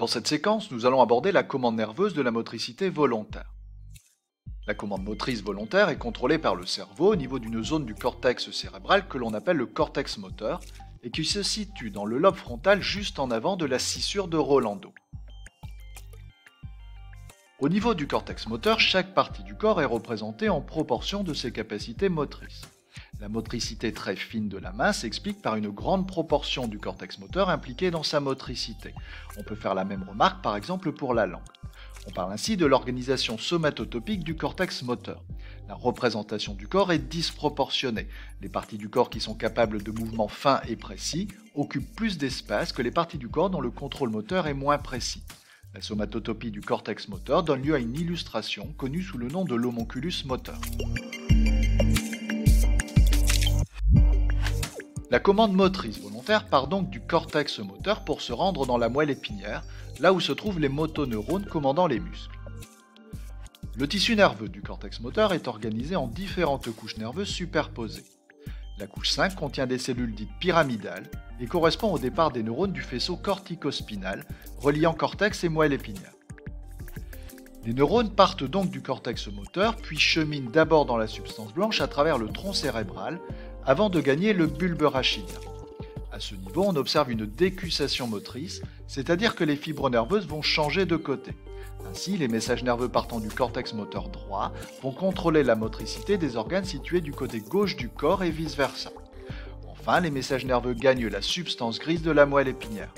Dans cette séquence, nous allons aborder la commande nerveuse de la motricité volontaire. La commande motrice volontaire est contrôlée par le cerveau au niveau d'une zone du cortex cérébral que l'on appelle le cortex moteur et qui se situe dans le lobe frontal juste en avant de la scissure de Rolando. Au niveau du cortex moteur, chaque partie du corps est représentée en proportion de ses capacités motrices. La motricité très fine de la main s'explique par une grande proportion du cortex moteur impliqué dans sa motricité. On peut faire la même remarque par exemple pour la langue. On parle ainsi de l'organisation somatotopique du cortex moteur. La représentation du corps est disproportionnée. Les parties du corps qui sont capables de mouvements fins et précis occupent plus d'espace que les parties du corps dont le contrôle moteur est moins précis. La somatotopie du cortex moteur donne lieu à une illustration connue sous le nom de l'homonculus moteur. La commande motrice volontaire part donc du cortex moteur pour se rendre dans la moelle épinière, là où se trouvent les motoneurones commandant les muscles. Le tissu nerveux du cortex moteur est organisé en différentes couches nerveuses superposées. La couche 5 contient des cellules dites pyramidales et correspond au départ des neurones du faisceau corticospinal reliant cortex et moelle épinière. Les neurones partent donc du cortex moteur puis cheminent d'abord dans la substance blanche à travers le tronc cérébral avant de gagner le bulbe rachidien. À ce niveau, on observe une décussation motrice, c'est-à-dire que les fibres nerveuses vont changer de côté. Ainsi, les messages nerveux partant du cortex moteur droit vont contrôler la motricité des organes situés du côté gauche du corps et vice-versa. Enfin, les messages nerveux gagnent la substance grise de la moelle épinière.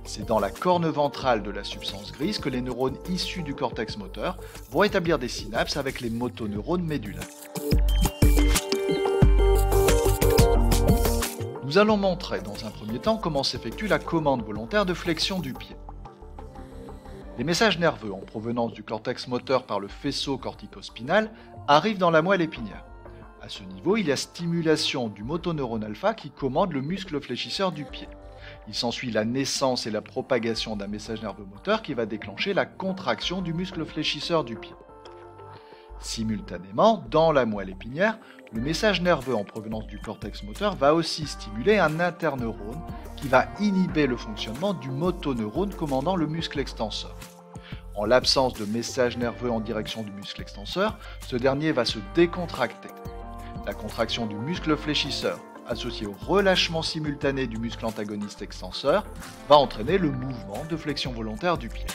C'est dans la corne ventrale de la substance grise que les neurones issus du cortex moteur vont établir des synapses avec les motoneurones médulaires. Nous allons montrer dans un premier temps comment s'effectue la commande volontaire de flexion du pied. Les messages nerveux en provenance du cortex moteur par le faisceau corticospinal arrivent dans la moelle épinière. À ce niveau, il y a stimulation du motoneurone alpha qui commande le muscle fléchisseur du pied. Il s'ensuit la naissance et la propagation d'un message nerveux moteur qui va déclencher la contraction du muscle fléchisseur du pied. Simultanément, dans la moelle épinière, le message nerveux en provenance du cortex moteur va aussi stimuler un interneurone qui va inhiber le fonctionnement du motoneurone commandant le muscle extenseur. En l'absence de message nerveux en direction du muscle extenseur, ce dernier va se décontracter. La contraction du muscle fléchisseur, associée au relâchement simultané du muscle antagoniste extenseur, va entraîner le mouvement de flexion volontaire du pied.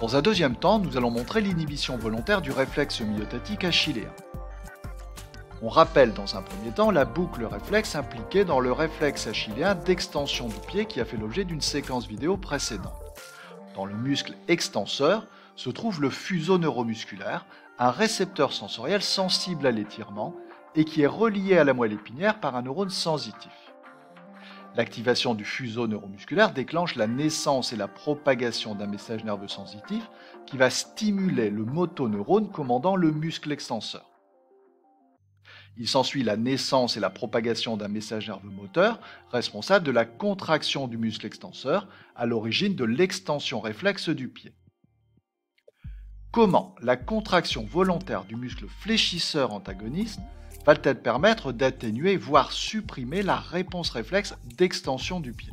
Dans un deuxième temps, nous allons montrer l'inhibition volontaire du réflexe myotatique achilléen. On rappelle dans un premier temps la boucle réflexe impliquée dans le réflexe achilléen d'extension du pied qui a fait l'objet d'une séquence vidéo précédente. Dans le muscle extenseur se trouve le fuseau neuromusculaire, un récepteur sensoriel sensible à l'étirement et qui est relié à la moelle épinière par un neurone sensitif. L'activation du fuseau neuromusculaire déclenche la naissance et la propagation d'un message nerveux sensitif qui va stimuler le motoneurone commandant le muscle extenseur. Il s'ensuit la naissance et la propagation d'un message nerveux moteur responsable de la contraction du muscle extenseur à l'origine de l'extension réflexe du pied. Comment la contraction volontaire du muscle fléchisseur antagoniste va-t-elle permettre d'atténuer, voire supprimer la réponse réflexe d'extension du pied?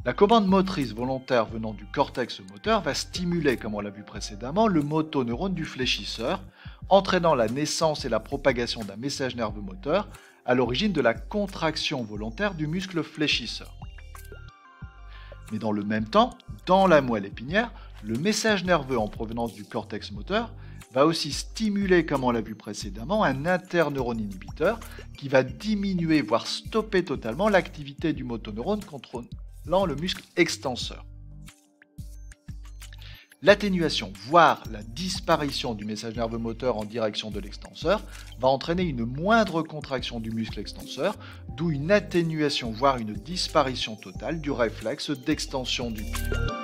La commande motrice volontaire venant du cortex moteur va stimuler, comme on l'a vu précédemment, le motoneurone du fléchisseur, entraînant la naissance et la propagation d'un message nerveux moteur à l'origine de la contraction volontaire du muscle fléchisseur. Mais dans le même temps, dans la moelle épinière, le message nerveux en provenance du cortex moteur va aussi stimuler, comme on l'a vu précédemment, un interneurone inhibiteur qui va diminuer, voire stopper totalement l'activité du motoneurone contrôlant le muscle extenseur. L'atténuation, voire la disparition du message nerveux moteur en direction de l'extenseur va entraîner une moindre contraction du muscle extenseur, d'où une atténuation, voire une disparition totale du réflexe d'extension du pied.